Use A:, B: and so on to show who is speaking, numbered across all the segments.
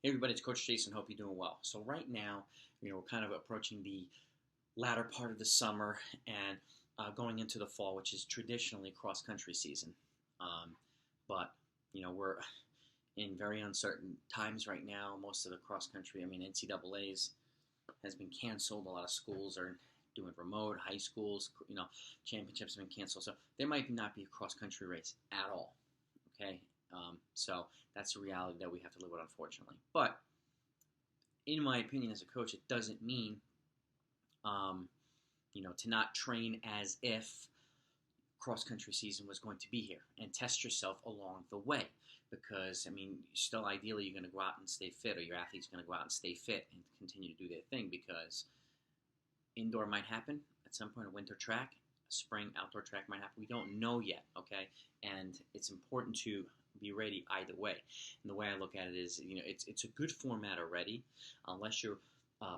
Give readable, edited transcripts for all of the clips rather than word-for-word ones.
A: Hey everybody, it's Coach Jason. Hope you're doing well. So right now, we're kind of approaching the latter part of the summer and going into the fall, which is traditionally cross-country season. Um, but we're in very uncertain times right now. Most of the cross-country, NCAA's has been canceled. A lot of schools are doing remote. High schools, championships have been canceled. So there might not be a cross-country race at all. Okay, so that's a reality that we have to live with, unfortunately. But in my opinion, as a coach, it doesn't mean, to not train as if cross-country season was going to be here and test yourself along the way. Because, still ideally you're going to go out and stay fit, or your athlete's going to go out and stay fit and continue to do their thing, because indoor might happen at some point, a winter track, a spring outdoor track might happen. We don't know yet, okay? And it's important to be ready either way. And the way I look at it is, it's a good format already, unless you're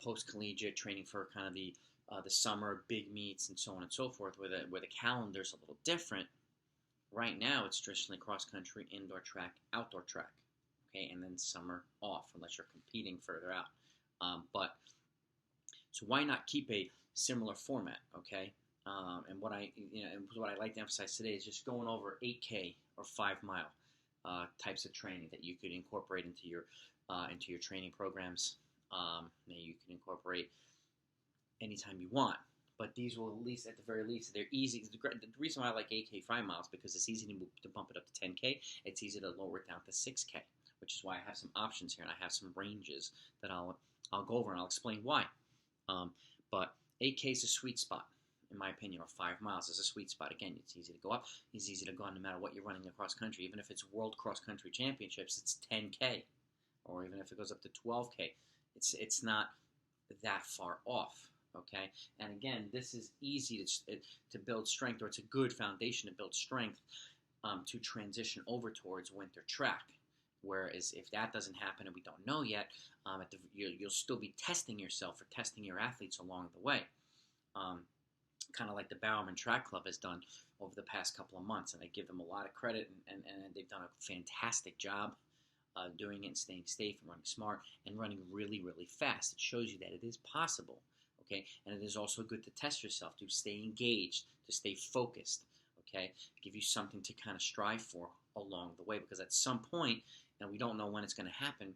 A: post-collegiate training for kind of the summer big meets and so on and so forth, where the calendar's a little different. Right now, it's traditionally cross-country, indoor track, outdoor track, okay, and then summer off, unless you're competing further out. So why not keep a similar format, okay? And what I like to emphasize today is just going over 8K or 5 mile types of training that you could incorporate into your training programs. That you can incorporate anytime you want. But these will, at least at the very least, they're easy. The reason why I like 8K 5 miles, because it's easy to bump it up to 10K. It's easy to lower it down to 6K, which is why I have some options here, and I have some ranges that I'll go over, and I'll explain why. But 8K is a sweet spot, in my opinion, or 5 miles is a sweet spot. Again, it's easy to go up. It's easy to go on no matter what you're running across country. Even if it's World Cross Country Championships, it's 10K. Or even if it goes up to 12K, it's not that far off. Okay, and again, this is easy to build strength, or it's a good foundation to build strength to transition over towards winter track. Whereas if that doesn't happen, and we don't know yet, you'll still be testing yourself or testing your athletes along the way. Kind of like the Bowerman Track Club has done over the past couple of months, and I give them a lot of credit, and they've done a fantastic job doing it and staying safe and running smart and running really, really fast. It shows you that it is possible. Okay, and it is also good to test yourself, to stay engaged, to stay focused, okay, give you something to kind of strive for along the way, because at some point, and we don't know when it's going to happen,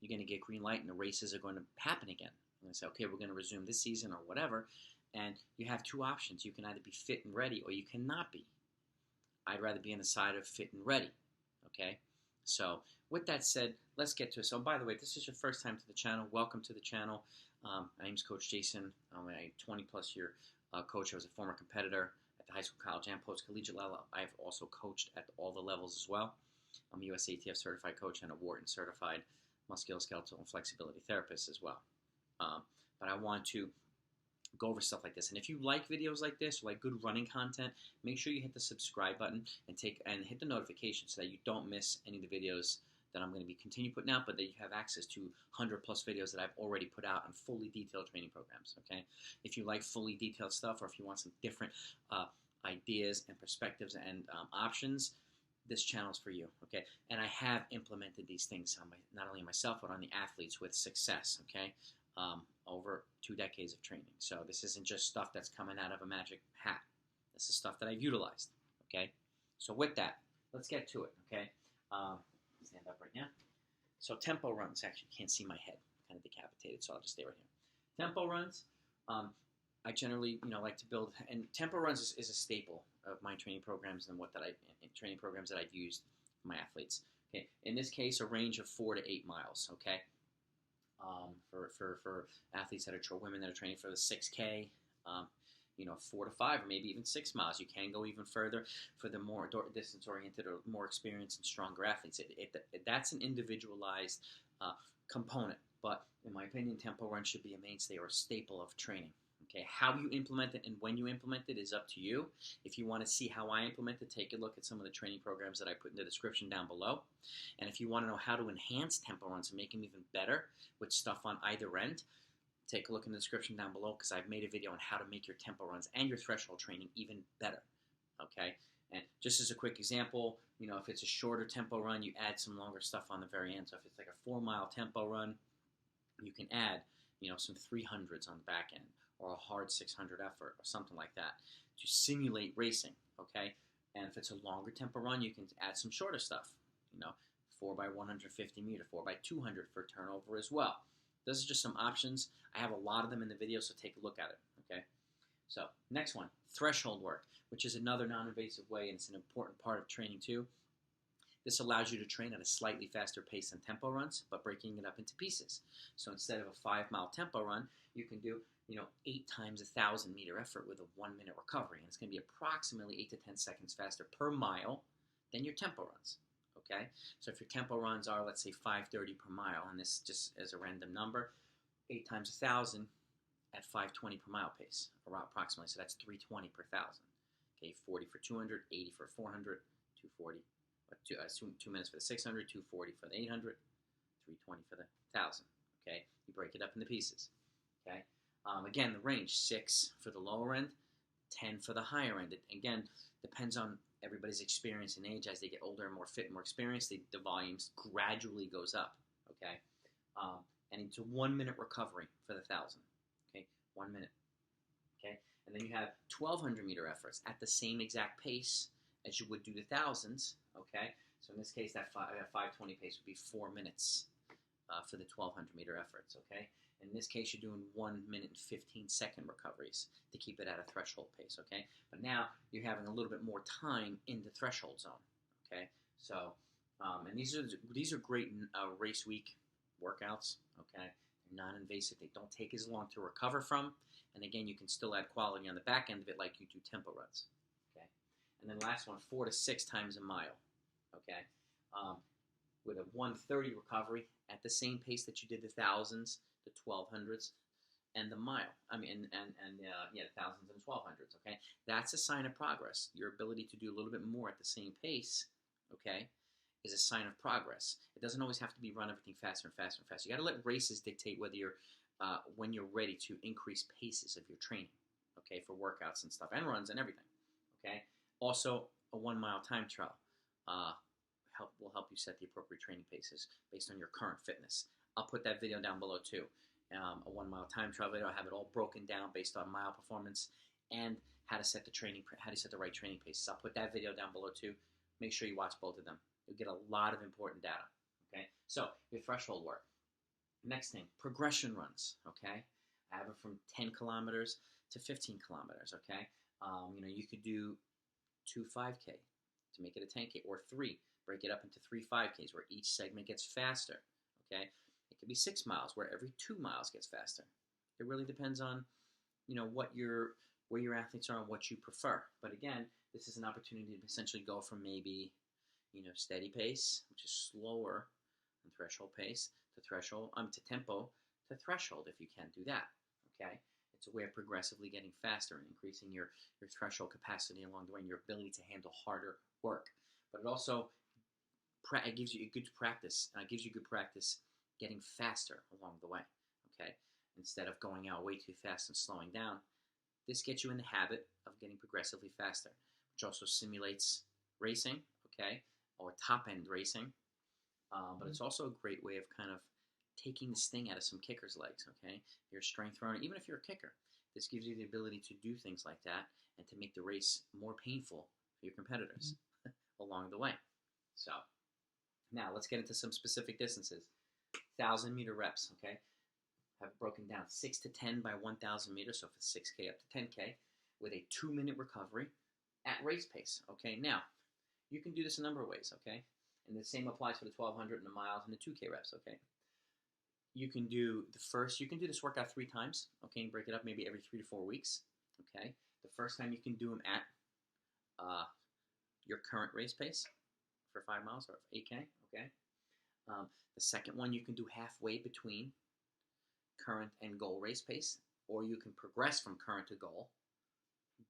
A: you're going to get green light and the races are going to happen again. You're going to say, okay, we're going to resume this season or whatever, and you have two options. You can either be fit and ready, or you cannot be. I'd rather be on the side of fit and ready, okay? So with that said, let's get to it. So by the way, if this is your first time to the channel, welcome to the channel. My name is Coach Jason. I'm a 20-plus year coach. I was a former competitor at the high school, college, and post-collegiate level. I've also coached at all the levels as well. I'm a USATF certified coach and a Wharton certified musculoskeletal and flexibility therapist as well. But I want to go over stuff like this. And if you like videos like this, or like good running content, make sure you hit the subscribe button and hit the notification so that you don't miss any of the videos that I'm going to be continue putting out, but that you have access to 100 plus videos that I've already put out on fully detailed training programs. Okay, if you like fully detailed stuff, or if you want some different ideas and perspectives and options, this channel is for you. Okay, and I have implemented these things on not only myself but on the athletes with success. Okay, over 2 decades of training. So this isn't just stuff that's coming out of a magic hat. This is stuff that I've utilized. Okay, so with that, let's get to it. Okay. Stand up right now. So tempo runs. Actually, you can't see my head. I'm kind of decapitated, so I'll just stay right here. Tempo runs. I generally, like to build, and tempo runs is a staple of my training programs and training programs that I've used for my athletes. Okay. In this case, a range of 4 to 8 miles. Okay. For athletes that are women that are training for the 6K. 4 to 5 or maybe even 6 miles. You can go even further for the more distance-oriented or more experienced and stronger athletes. That's an individualized component, but in my opinion, tempo run should be a mainstay or a staple of training. Okay, how you implement it and when you implement it is up to you. If you want to see how I implement it, take a look at some of the training programs that I put in the description down below. And if you want to know how to enhance tempo runs and make them even better with stuff on either end, take a look in the description down below, because I've made a video on how to make your tempo runs and your threshold training even better. Okay, And just as a quick example, if it's a shorter tempo run, you add some longer stuff on the very end. So if it's like a 4-mile tempo run, you can add, some 300s on the back end or a hard 600 effort or something like that to simulate racing, okay? And if it's a longer tempo run, you can add some shorter stuff, 4 by 150 meter, 4 by 200 for turnover as well. Those are just some options. I have a lot of them in the video, so take a look at it, okay? So next one, threshold work, which is another non-invasive way, and it's an important part of training too. This allows you to train at a slightly faster pace than tempo runs, but breaking it up into pieces. So instead of a 5-mile tempo run, you can do 8 times 1,000 meter effort with a 1-minute recovery, and it's going to be approximately 8 to 10 seconds faster per mile than your tempo runs. Okay, so if your tempo runs are, let's say, 5:30 per mile, and this just as a random number, 8 times 1,000 at 5:20 per mile pace, around approximately. So that's 320 per 1,000. Okay, 40 for 200, 80 for 400, 240. 2 minutes for the 600, 240 for the 800, 320 for the 1,000. Okay, you break it up into pieces. Okay, again, the range 6 for the lower end, 10 for the higher end. It, again, depends on everybody's experience and age. As they get older and more fit and more experienced, the volumes gradually goes up. Okay, and it's a 1-minute recovery for the 1,000. Okay, 1 minute. Okay, and then you have 1,200 meter efforts at the same exact pace as you would do the thousands. Okay, so in this case, that 5:20 pace would be 4 minutes for the 1,200 meter efforts. Okay, in this case, you're doing 1 minute and 15-second recoveries to keep it at a threshold pace. Okay, but now you're having a little bit more time in the threshold zone. Okay, so and these are great race week workouts. Okay, they're non-invasive. They don't take as long to recover from, and again, you can still add quality on the back end of it, like you do tempo runs. Okay, and then last one, 4 to 6 times a mile. Okay, with a 1:30 recovery at the same pace that you did the thousands, the 1,200s, and the mile. The thousands and 1,200s. Okay, that's a sign of progress. Your ability to do a little bit more at the same pace, okay, is a sign of progress. It doesn't always have to be run everything faster and faster and faster. You got to let races dictate whether you're when you're ready to increase paces of your training. Okay, for workouts and stuff and runs and everything. Okay, also a 1-mile time trial. Will help you set the appropriate training paces based on your current fitness. I'll put that video down below too. A 1-mile time trial video. I have it all broken down based on mile performance and how to set the right training paces. I'll put that video down below too. Make sure you watch both of them. You'll get a lot of important data. Okay, so your threshold work. Next thing, progression runs. Okay, I have it from 10 kilometers to 15 kilometers. Okay, you could do 2 5K to make it a 10K, or 3. Break it up into 3 5Ks where each segment gets faster. Okay, it could be 6 miles where every 2 miles gets faster. It really depends on, where your athletes are and what you prefer. But again, this is an opportunity to essentially go from maybe, steady pace, which is slower than threshold pace, to tempo to threshold if you can do that. Okay, it's a way of progressively getting faster and increasing your threshold capacity along the way and your ability to handle harder work. But it also it gives you good practice. Gives you good practice getting faster along the way. Okay, instead of going out way too fast and slowing down, this gets you in the habit of getting progressively faster, which also simulates racing. Okay, or top end racing. But it's also a great way of kind of taking the sting out of some kickers' legs. Okay, you're a strength runner, even if you're a kicker. This gives you the ability to do things like that and to make the race more painful for your competitors along the way. So now let's get into some specific distances. 1,000 meter reps, okay? I've broken down 6 to 10 by 1,000 meters, so for 6K up to 10K, with a 2-minute recovery at race pace, okay? Now, you can do this a number of ways, okay? And the same applies for the 1,200 and the miles and the 2K reps, okay? You can do this workout 3 times, okay? And break it up maybe every 3 to 4 weeks, okay? The first time you can do them at your current race pace for 5 miles or 8K, okay? The second one you can do halfway between current and goal race pace, or you can progress from current to goal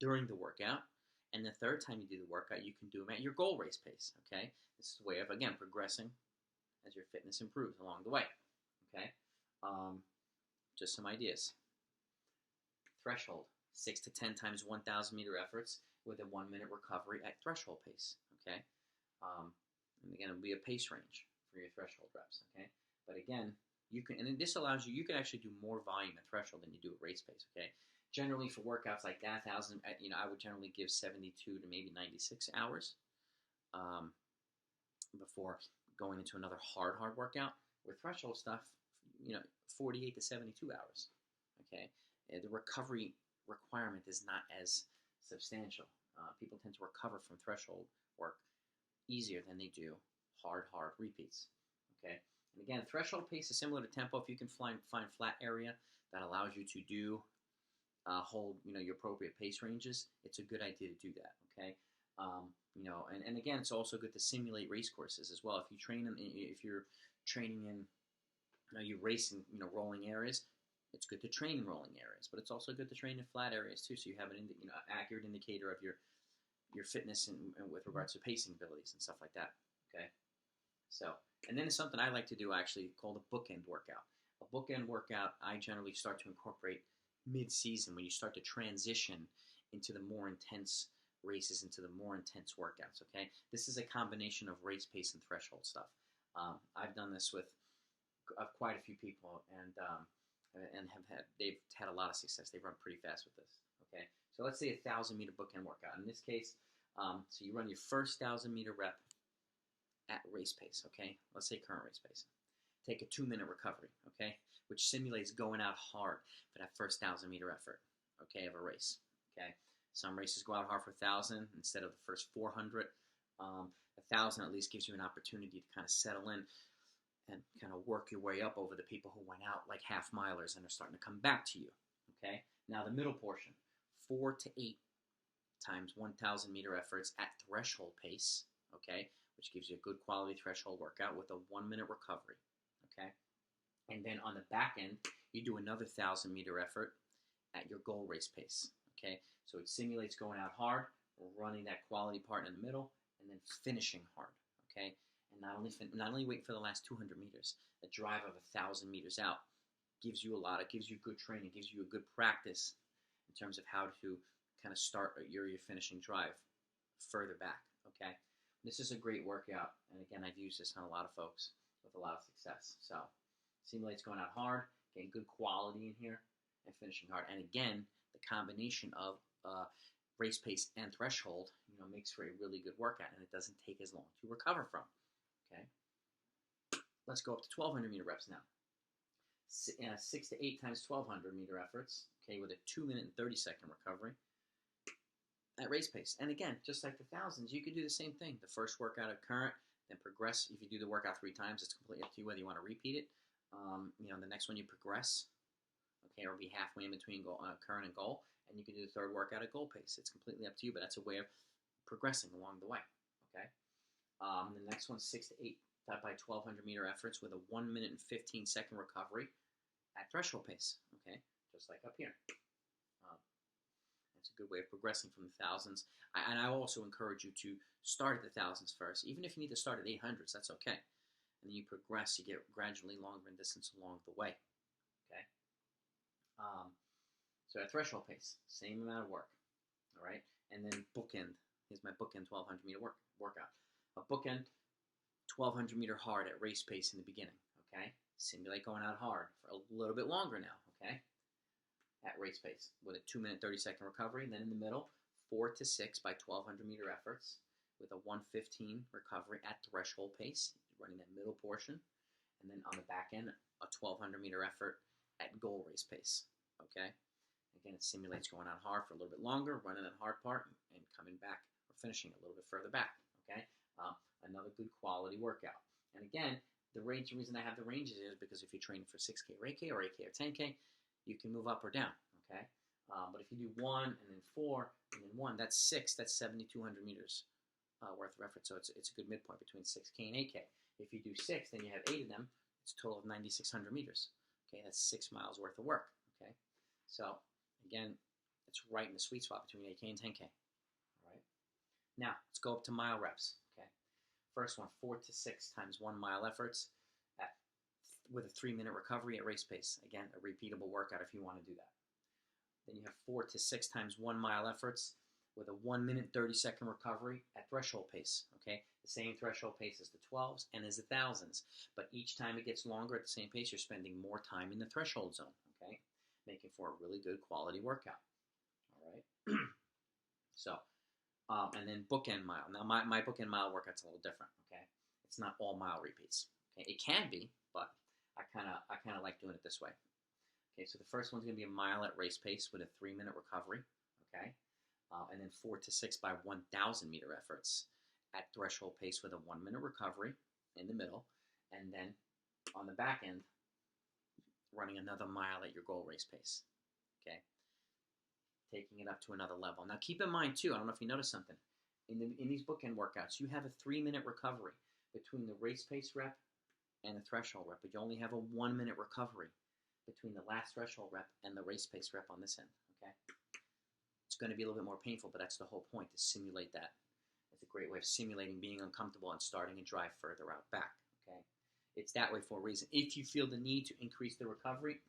A: during the workout. And the third time you do the workout, you can do them at your goal race pace, okay? This is a way of, again, progressing as your fitness improves along the way, okay? Just some ideas. Threshold, 6 to 10 times 1,000 meter efforts with a 1 minute recovery at threshold pace. Okay, and again, it'll be a pace range for your threshold reps. Okay, but again, you can, and this allows you, you can actually do more volume at threshold than you do at race pace. Okay, generally for workouts like that, 1,000, I would generally give 72 to maybe 96 hours before going into another hard workout. With threshold stuff, 48 to 72 hours. Okay, the recovery requirement is not as substantial. People tend to recover from threshold work easier than they do hard repeats. Okay, and again, threshold pace is similar to tempo. If you can find flat area that allows you to do hold your appropriate pace ranges, it's a good idea to do that. Okay, and again, it's also good to simulate race courses as well. If you train if you're training in you race in rolling areas, it's good to train in rolling areas, but it's also good to train in flat areas too, so you have an accurate indicator of your fitness and with regards to pacing abilities and stuff like that. Okay, so, and then it's something I like to do actually called a bookend workout. A bookend workout I generally start to incorporate mid-season when you start to transition into the more intense races, into the more intense workouts. Okay, this is a combination of race pace and threshold stuff. I've done this with quite a few people, and they've had a lot of success. They run pretty fast with this. Okay, so let's say 1,000-meter bookend workout. In this case, so you run your first 1,000-meter rep at race pace. Okay, let's say current race pace. Take a 2-minute recovery. Okay, which simulates going out hard for that first 1,000-meter effort. Okay, of a race. Okay, some races go out hard for 1,000 instead of the first 400. 1,000 at least gives you an opportunity to kind of settle in and kind of work your way up over the people who went out like half milers and are starting to come back to you. Okay, now the middle portion, 4 to 8 times 1,000-meter efforts at threshold pace. Okay, which gives you a good quality threshold workout with a 1-minute recovery. Okay, and then on the back end, you do another 1,000-meter effort at your goal race pace. Okay, so it simulates going out hard, running that quality part in the middle, and then finishing hard. Okay, and not only waiting for the last 200 meters, the drive of 1,000 meters out gives you good training, gives you a good practice in terms of how to kind of start your finishing drive further back. Okay, this is a great workout, and again, I've used this on a lot of folks with a lot of success. So simulates going out hard, getting good quality in here, and finishing hard. And again, the combination of race pace and threshold, makes for a really good workout, and it doesn't take as long to recover from. Okay, let's go up to 1,200-meter reps now. 6 to 8 times 1,200-meter efforts. Okay, with a 2-minute and 30-second recovery at race pace. And again, just like the 1,000s, you could do the same thing. The first workout at current, then progress. If you do the workout 3 times, it's completely up to you whether you want to repeat it. The next one you progress. Okay, or be halfway in between current and goal, and you can do the third workout at goal pace. It's completely up to you, but that's a way of progressing along the way. Okay. The next one's 6 to 8 by 1,200-meter efforts with a 1-minute and 15-second recovery at threshold pace. Okay, just like up here. It's a good way of progressing from the 1,000s. And I also encourage you to start at the 1,000s first, even if you need to start at 800s. That's okay. And then you progress. You get gradually longer in distance along the way. Okay. So at threshold pace, same amount of work. All right, and then bookend. Here's my bookend 1,200-meter workout. A bookend 1,200-meter hard at race pace in the beginning. Okay, simulate going out hard for a little bit longer now. Okay, at race pace with a 2-minute 30-second recovery, and then in the middle, 4 to 6 by 1,200-meter efforts with a 1:15 recovery at threshold pace, running that middle portion, and then on the back end, a 1,200-meter effort at goal race pace. Okay, again, it simulates going out hard for a little bit longer, running that hard part, and coming back or finishing a little bit further back. Okay, another good quality workout. And again, the reason I have the ranges is because if you're training for 6K or 8K or 8K or 10K, you can move up or down. Okay, but if you do 1 and then 4 and then 1, that's 6. That's 7,200 meters worth of effort. So it's a good midpoint between 6K and 8K. If you do 6, then you have 8 of them. It's a total of 9,600 meters. Okay, that's 6 miles worth of work. Okay, so again, it's right in the sweet spot between 8K and 10K. All right, now let's go up to mile reps. Okay, first one, 4 to 6 times 1 mile efforts with a 3-minute recovery at race pace. Again, a repeatable workout if you want to do that. Then you have 4 to 6 times 1 mile efforts with a 1 minute 30-second recovery at threshold pace. Okay, the same threshold pace as the 12s and as the thousands, but each time it gets longer at the same pace, you're spending more time in the threshold zone. Okay, making for a really good quality workout. All right. So, and then bookend mile. Now, my bookend mile workout's a little different. Okay, it's not all mile repeats. Okay, it can be, but I kind of like doing it this way. Okay, so the first one's gonna be a mile at race pace with a 3-minute recovery. Okay, and then 4 to 6 by 1,000 meter efforts at threshold pace with a 1-minute recovery in the middle, and then on the back end, running another mile at your goal race pace. Okay, taking it up to another level. Now, keep in mind too, I don't know if you noticed something in these bookend workouts, you have a 3-minute recovery between the race pace rep and the threshold rep, but you only have a 1-minute recovery between the last threshold rep and the race pace rep on this end. Okay, it's going to be a little bit more painful, but that's the whole point, to simulate that. It's a great way of simulating being uncomfortable and starting a drive further out back. Okay, it's that way for a reason. If you feel the need to increase the recovery,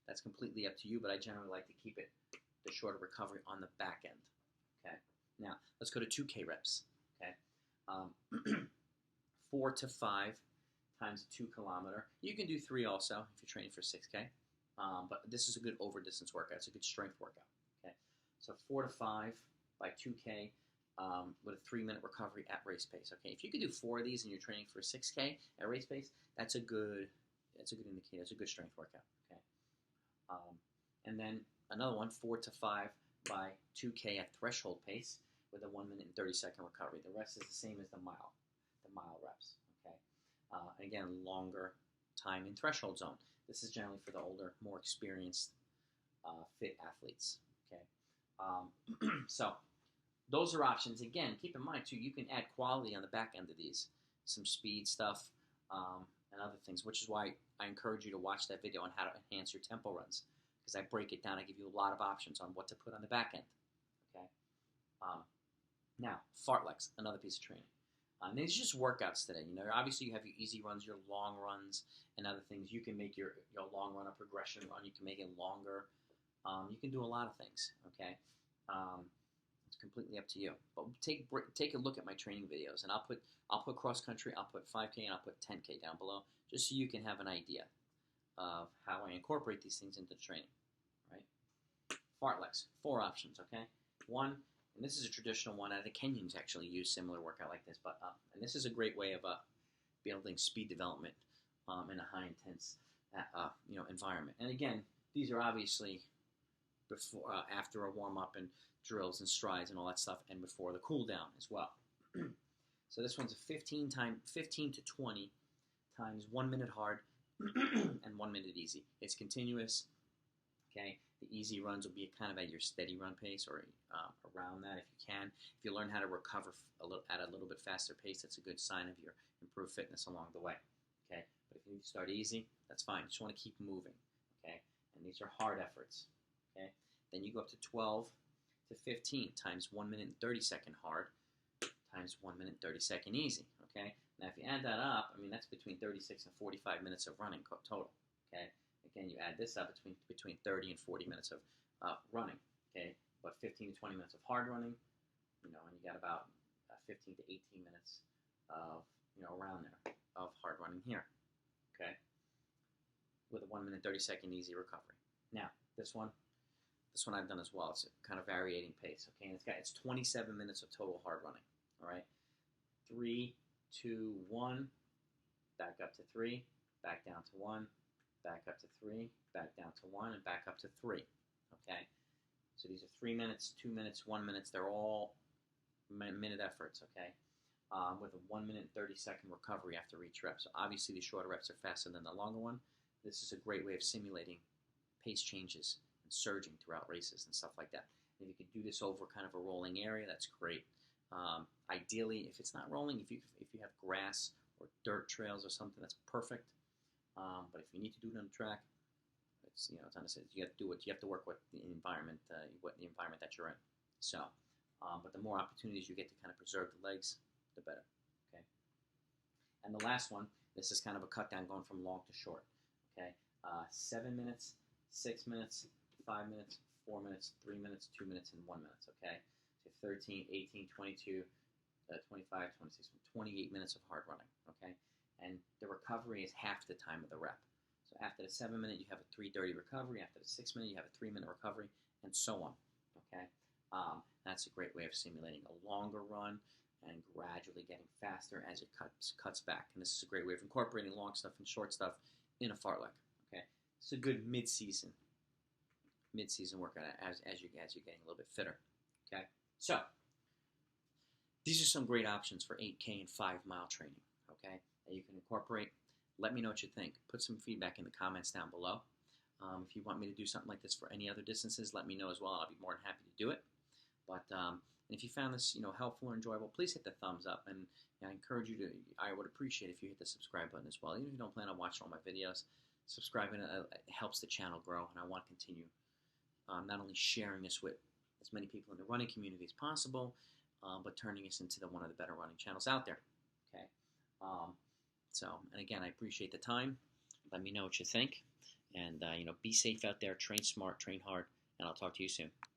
A: that's completely up to you, but I generally like to keep it the shorter recovery on the back end. Okay, now let's go to 2K reps. Okay, 4 to 5 times a 2 kilometer. You can do 3 also if you're training for 6K, but this is a good over distance workout. It's a good strength workout. Okay, so 4 to 5 by 2K with a 3-minute recovery at race pace. Okay, if you could do 4 of these and you're training for 6K at race pace, that's a good indicator. It's a good strength workout. Okay, and then another one, 4 to 5 by 2K at threshold pace with a 1 minute and 30-second recovery. The rest is the same as the mile reps. Okay, and again, longer time in threshold zone. This is generally for the older, more experienced, fit athletes. Okay, so those are options. Again, keep in mind too, you can add quality on the back end of these, some speed stuff and other things, which is why I encourage you to watch that video on how to enhance your tempo runs, because I break it down. I give you a lot of options on what to put on the back end. Okay. Now, Fartlek's another piece of training. And these are just workouts today. You know, obviously you have your easy runs, your long runs, and other things. You can make your long run a progression run. You can make it longer. You can do a lot of things. Okay. It's completely up to you. But take a look at my training videos, and I'll put cross country, I'll put 5K, and I'll put 10K down below, just so you can have an idea of how I incorporate these things into the training. Right? Fartleks, 4 options. Okay. 1. And this is a traditional one. The Kenyans actually use similar workout like this, but and this is a great way of building speed development in a high intense environment. And again, these are obviously before after a warm up and drills and strides and all that stuff, and before the cool down as well. So this one's a 15 to 20 times 1 minute hard and 1 minute easy. It's continuous. Okay. The easy runs will be kind of at your steady run pace, or around that if you can. If you learn how to recover at a little bit faster pace, that's a good sign of your improved fitness along the way. Okay, but if you start easy, that's fine. You just want to keep moving. Okay, and these are hard efforts. Okay, then you go up to 12 to 15 times 1 minute and 30-second hard times 1 minute and 30-second easy. Okay, now if you add that up, I mean that's between 36 and 45 minutes of running total. Okay. Again, you add this up between 30 and 40 minutes of running, okay? But 15 to 20 minutes of hard running, and you got about 15 to 18 minutes of, around there of hard running here, okay? With a 1 minute 30-second easy recovery. Now, this one I've done as well. It's a kind of varying pace, okay? And it's 27 minutes of total hard running, all right? 3, 2, 1, back up to 3, back down to 1. Back up to 3, back down to 1, and back up to 3. Okay? So these are 3 minutes, 2 minutes, 1 minute. They're all minute efforts, okay? With a 1 minute 30-second recovery after each rep. So obviously the shorter reps are faster than the longer one. This is a great way of simulating pace changes and surging throughout races and stuff like that. And if you could do this over kind of a rolling area, that's great. Ideally, if it's not rolling, if you have grass or dirt trails or something, that's perfect. But if you need to do it on the track, it's it's honestly, you have to do it. You have to work with the environment, that you're in. So, but the more opportunities you get to kind of preserve the legs, the better. Okay. And the last one, this is kind of a cut down going from long to short. Okay. 7 minutes, 6 minutes, 5 minutes, 4 minutes, 3 minutes, 2 minutes, and 1 minute. Okay. to 13, 18, 22, 25, 26, 28 minutes of hard running, okay? And the recovery is half the time of the rep. So after the 7-minute, you have a 3:30 recovery. After the 6-minute, you have a 3-minute recovery, and so on, okay? That's a great way of simulating a longer run and gradually getting faster as it cuts back. And this is a great way of incorporating long stuff and short stuff in a fartlek, okay? It's a good mid-season workout as you're getting a little bit fitter, okay? So these are some great options for 8K and 5-mile training, okay, that you can incorporate. Let me know what you think. Put some feedback in the comments down below. If you want me to do something like this for any other distances, let me know as well. I'll be more than happy to do it. But if you found this, helpful or enjoyable, please hit the thumbs up, and I encourage you to. I would appreciate if you hit the subscribe button as well. Even if you don't plan on watching all my videos, subscribing helps the channel grow, and I want to continue not only sharing this with as many people in the running community as possible, but turning us into one of the better running channels out there. Okay. And again, I appreciate the time. Let me know what you think, and be safe out there. Train smart, train hard, and I'll talk to you soon.